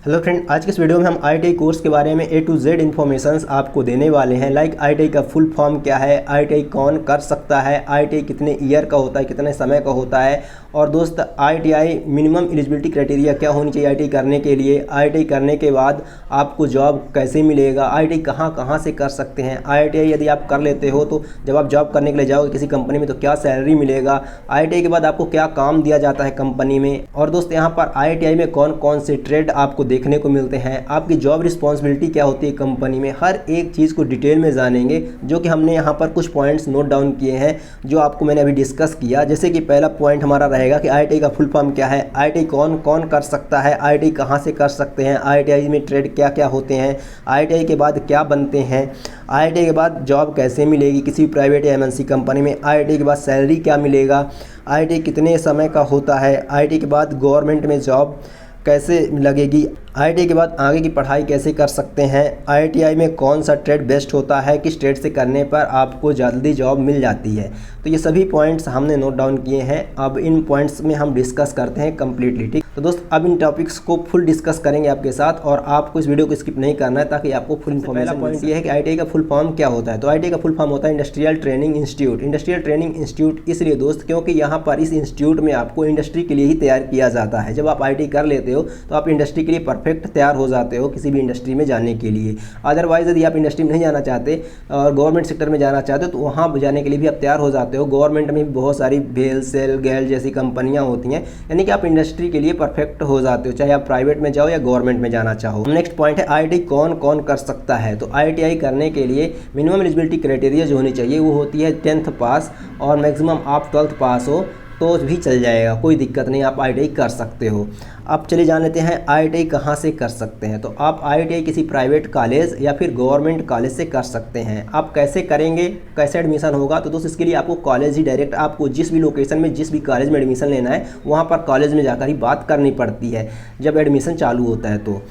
Hello friend, आज के इस वीडियो में हम ITI कोर्स के बारे में A to Z इन्फॉर्मेशंस आपको देने वाले हैं। लाइक ITI का फुल फॉर्म क्या है, ITI कौन कर सकता है, ITI कितने ईयर का होता है, कितने समय का होता है, और दोस्त ITI मिनिमम एलिजिबिलिटी क्राइटेरिया क्या होनी चाहिए ITI करने के लिए, ITI करने के बाद आपको जॉब कैसे मिलेगा, ITI कहाँ से कर सकते हैं, ITI यदि आप कर लेते हो तो जब आप जॉब करने के लिए जाओगे किसी कंपनी में तो क्या सैलरी मिलेगा, ITI के बाद आपको क्या काम दिया जाता है कंपनी में, और दोस्त यहाँ पर ITI में कौन कौन से ट्रेड आपको देखने को मिलते हैं, आपकी जॉब रिस्पॉन्सिबिलिटी क्या होती है कंपनी में, हर एक चीज़ को डिटेल में जानेंगे। जो कि हमने यहाँ पर कुछ पॉइंट्स नोट डाउन किए हैं जो आपको मैंने अभी डिस्कस किया। जैसे कि पहला पॉइंट हमारा रहेगा कि ITI का फुल फॉर्म क्या है, ITI कौन कौन कर सकता है, ITI कहाँ से कर सकते हैं, ITI में ट्रेड क्या क्या होते हैं, ITI के बाद क्या बनते हैं, ITI के बाद जॉब कैसे मिलेगी किसी प्राइवेट या MNC कंपनी में, ITI के बाद सैलरी क्या मिलेगा, ITI कितने समय का होता है, ITI के बाद गवर्नमेंट में जॉब कैसे लगेगी, ITI के बाद आगे की पढ़ाई कैसे कर सकते हैं, ITI में कौन सा ट्रेड बेस्ट होता है, किस ट्रेड से करने पर आपको जल्दी जॉब मिल जाती है। तो ये सभी पॉइंट्स हमने नोट डाउन किए हैं। अब इन पॉइंट्स में हम डिस्कस करते हैं कम्प्लीटली। ठीक, तो दोस्त अब इन टॉपिक्स को फुल डिस्कस करेंगे आपके साथ, और आपको इस वीडियो को स्किप नहीं करना है ताकि आपको फुल इन्फॉर्मेशन। पहला पॉइंट ये है कि ITI का फुल फॉर्म क्या होता है। तो ITI का फुल फॉर्म होता है industrial training institute. Industrial training institute इसलिए दोस्त क्योंकि यहाँ पर इस इंस्टीट्यूट में आपको इंडस्ट्री के लिए ही तैयार किया जाता है। जब आप ITI कर लेते हो तो आप इंडस्ट्री के लिए परफेक्ट तैयार हो जाते हो किसी भी इंडस्ट्री में जाने के लिए। अदरवाइज यदि आप इंडस्ट्री में नहीं जाना चाहते और गवर्नमेंट सेक्टर में जाना चाहते हो तो वहाँ जाने के लिए भी आप तैयार हो जाते हो। गवर्नमेंट में भी बहुत सारी भेल सेल गैल जैसी कंपनियाँ होती हैं, यानी कि आप इंडस्ट्री के लिए परफेक्ट हो जाते हो, चाहे आप प्राइवेट में जाओ या गवर्नमेंट में जाना चाहो। नेक्स्ट पॉइंट है ITI कौन कौन कर सकता है। तो ITI करने के लिए मिनिमम एलिजिबिलिटी क्राइटेरिया जो होनी चाहिए वो होती है 10th पास, और मैक्सिमम आप 12th पास हो तो भी चल जाएगा, कोई दिक्कत नहीं, आप ITI कर सकते हो। अब चलिए जान लेते हैं ITI कहाँ से कर सकते हैं। तो आप ITI किसी प्राइवेट कॉलेज या फिर गवर्नमेंट कॉलेज से कर सकते हैं। आप कैसे करेंगे, कैसे एडमिशन होगा, तो दोस्त इसके लिए आपको कॉलेज ही डायरेक्ट, आपको जिस भी लोकेशन में जिस भी कॉलेज में एडमिशन लेना है वहाँ पर कॉलेज में जाकर ही बात करनी पड़ती है जब एडमिशन चालू होता है। तो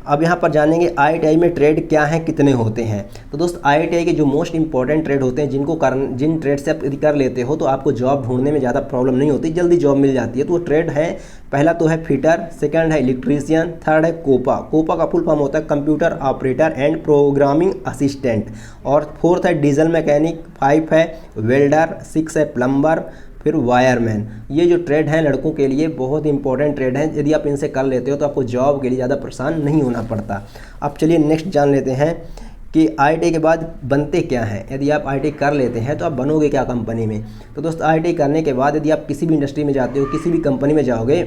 अब यहाँ पर जानेंगे ITI में ट्रेड क्या हैं, कितने होते हैं। तो दोस्त ITI के जो मोस्ट इंपॉर्टेंट ट्रेड होते हैं जिन ट्रेड से आप यदि कर लेते हो तो आपको जॉब ढूंढने में ज़्यादा प्रॉब्लम नहीं होती, जल्दी जॉब मिल जाती है। तो वो ट्रेड है, पहला तो है फिटर, सेकंड है इलेक्ट्रीशियन, थर्ड है कोपा। कोपा का फुल फॉर्म होता है computer operator and programming assistant, और फोर्थ है डीजल मैकेनिक, 5 है वेल्डर, 6 है प्लम्बर, फिर वायरमैन। ये जो ट्रेड हैं लड़कों के लिए बहुत इंपॉर्टेंट ट्रेड हैं, यदि आप इनसे कर लेते हो तो आपको जॉब के लिए ज़्यादा परेशान नहीं होना पड़ता। अब चलिए नेक्स्ट जान लेते हैं कि ITI के बाद बनते क्या हैं। यदि आप ITI कर लेते हैं तो आप बनोगे क्या कंपनी में। तो दोस्त ITI करने के बाद यदि आप किसी भी इंडस्ट्री में जाते हो, किसी भी कंपनी में जाओगे,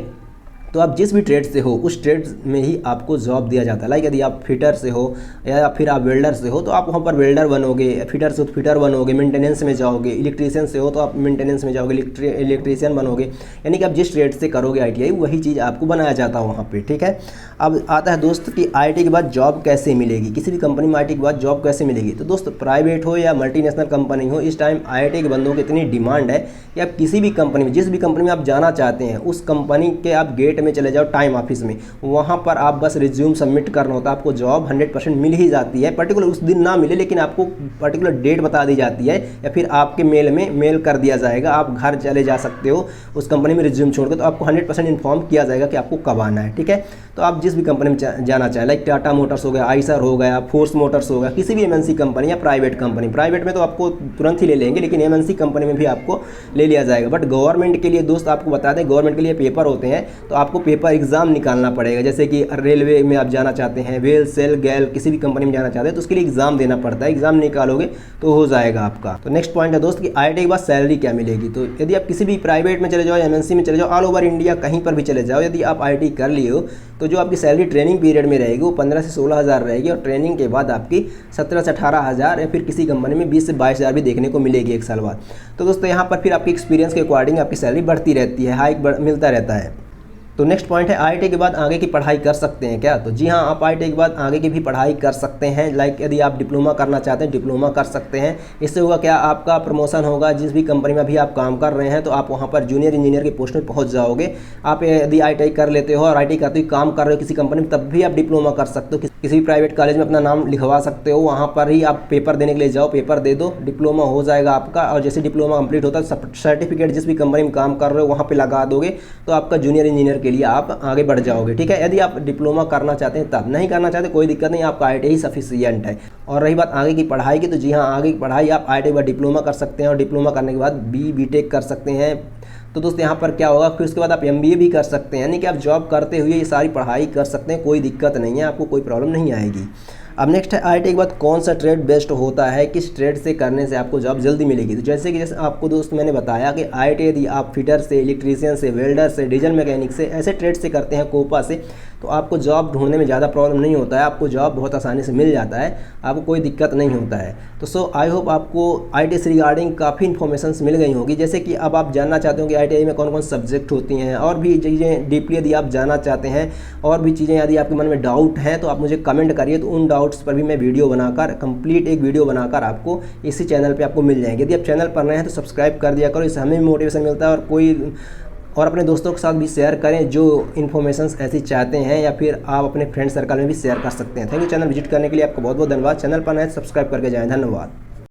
तो आप जिस भी ट्रेड से हो उस ट्रेड में ही आपको जॉब दिया जाता है। लाइक यदि आप फिटर से हो या फिर आप वेल्डर से हो तो आप वहाँ पर वेल्डर बनोगे, फिटर से हो तो फिटर बनोगे, मेंटेनेंस में जाओगे, इलेक्ट्रीशियन से हो तो आप मेंटेनेंस में जाओगे, इलेक्ट्रीशियन बनोगे, यानी कि आप जिस ट्रेड से करोगे ITI वही चीज़ आपको बनाया जाता है वहाँ पर। ठीक है, अब आता है दोस्त कि ITI के बाद जॉब कैसे मिलेगी, किसी भी कंपनी में ITI के बाद जॉब कैसे मिलेगी। तो दोस्त प्राइवेट हो या मल्टीनेशनल कंपनी हो, इस टाइम ITI के बंदों की इतनी डिमांड है कि आप किसी भी कंपनी में, जिस भी कंपनी में आप जाना चाहते हैं उस कंपनी के आप गेट में चले जाओ टाइम ऑफिस में, वहाँ पर आप बस रिज्यूम सबमिट करना होता है, आपको जॉब 100% मिल ही जाती है। पर्टिकुलर उस दिन ना मिले लेकिन आपको पर्टिकुलर डेट बता दी जाती है या फिर आपके मेल में मेल कर दिया जाएगा, आप घर चले जा सकते हो उस कंपनी में रिज्यूम छोड़कर, तो आपको 100% इन्फॉर्म किया जाएगा कि आपको कब आना है। ठीक है, तो आप जिस भी कंपनी में जाना चाहें, लाइक टाटा मोटर्स हो गया, आइसर हो गया, फोर्स मोटर्स हो गया, किसी भी MNC कंपनी या प्राइवेट कंपनी, प्राइवेट में तो आपको तुरंत ही ले लेंगे लेकिन MNC कंपनी में भी आपको ले लिया जाएगा। बट गवर्नमेंट के लिए दोस्त आपको बता दें, गवर्नमेंट के लिए पेपर होते हैं तो आपको पेपर एग्जाम निकालना पड़ेगा। जैसे कि रेलवे में आप जाना चाहते हैं, वेल सेल गैल किसी भी कंपनी में जाना चाहते हैं तो उसके लिए एग्जाम देना पड़ता है, एग्जाम निकालोगे तो हो जाएगा आपका। तो नेक्स्ट पॉइंट है दोस्त कि ITI के बाद सैलरी क्या मिलेगी। तो यदि आप किसी भी प्राइवेट में चले जाओ, MNC में चले जाओ, ऑल ओवर इंडिया कहीं पर भी चले जाओ, यदि आप ITI कर लिए हो तो जो आपकी सैलरी ट्रेनिंग पीरियड में रहेगी वो 15 से 16 हज़ार रहेगी, और ट्रेनिंग के बाद आपकी 17 से 18 हज़ार या फिर किसी कंपनी में 20 से 22 हज़ार भी देखने को मिलेगी एक साल बाद। तो दोस्तों यहाँ पर फिर आपकी एक्सपीरियंस के अकॉर्डिंग आपकी सैलरी बढ़ती रहती है, हाइक मिलता रहता है। तो नेक्स्ट पॉइंट है ITI के बाद आगे की पढ़ाई कर सकते हैं क्या। तो जी हाँ, आप ITI के बाद आगे की भी पढ़ाई कर सकते हैं। लाइक यदि आप डिप्लोमा करना चाहते हैं डिप्लोमा कर सकते हैं। इससे होगा क्या, आपका प्रमोशन होगा, जिस भी कंपनी में अभी आप काम कर रहे हैं तो आप वहाँ पर जूनियर इंजीनियर की पोस्ट में पहुँच जाओगे। आप यदि ITI कर लेते हो और ITI करते हुए काम कर रहे हो किसी कंपनी में, तब भी आप डिप्लोमा कर सकते हो किसी भी प्राइवेट कॉलेज में अपना नाम लिखवा सकते हो, वहाँ पर ही आप पेपर देने के लिए जाओ, पेपर दे दो, डिप्लोमा हो जाएगा आपका। और जैसे डिप्लोमा कंप्लीट होता है सर्टिफिकेट जिस भी कंपनी में काम कर रहे हो वहाँ पे लगा दोगे तो आपका जूनियर इंजीनियर के लिए आप आगे बढ़ जाओगे, ठीक है। यदि आप डिप्लोमा करना चाहते हैं तब, नहीं करना चाहते कोई दिक्कत नहीं, आपका IIT ही सफिशियंट है। और रही बात आगे की पढ़ाई की, तो जी हाँ, आगे की पढ़ाई आप IIT के बाद डिप्लोमा कर सकते हैं और डिप्लोमा करने के बाद BTech कर सकते हैं। तो दोस्त यहाँ पर क्या होगा, फिर उसके बाद आप MBA भी कर सकते हैं, यानी कि आप जॉब करते हुए ये सारी पढ़ाई कर सकते हैं, कोई दिक्कत नहीं है, आपको कोई प्रॉब्लम नहीं आएगी। अब नेक्स्ट है IIT के बाद कौन सा ट्रेड बेस्ट होता है, किस ट्रेड से करने से आपको जॉब जल्दी मिलेगी। तो जैसे आपको दोस्त मैंने बताया कि IIT यदि आप फिटर से, इलेक्ट्रीशियन से, वेल्डर से, डीजल मैकेनिक से, ऐसे ट्रेड से करते हैं, कोपा से, तो आपको जॉब ढूंढने में ज़्यादा प्रॉब्लम नहीं होता है, आपको जॉब बहुत आसानी से मिल जाता है, आपको कोई दिक्कत नहीं होता है। तो सो आई होप आपको IIT से रिगार्डिंग काफ़ी इन्फॉर्मेशंस मिल गई होगी। जैसे कि अब आप जानना चाहते हो कि IIT में कौन कौन सब्जेक्ट होती हैं, और भी चीज़ें डीपली यदि आप जानना चाहते हैं, और भी चीज़ें यदि आपके मन में डाउट हैं तो आप मुझे कमेंट करिए, तो उन डाउट्स पर भी मैं वीडियो बनाकर, कंप्लीट एक वीडियो बनाकर आपको इसी चैनल पे आपको मिल जाएंगे। यदि आप चैनल पर नए हैं तो सब्सक्राइब कर दिया करो, इससे हमें भी मोटिवेशन मिलता है, और अपने दोस्तों के साथ भी शेयर करें जो इन्फॉर्मेशंस ऐसी चाहते हैं, या फिर आप अपने फ्रेंड सर्कल में भी शेयर कर सकते हैं। थैंक यू चैनल विजिट करने के लिए, आपको बहुत बहुत धन्यवाद। चैनल पर नए सब्सक्राइब करके जाएं, धन्यवाद।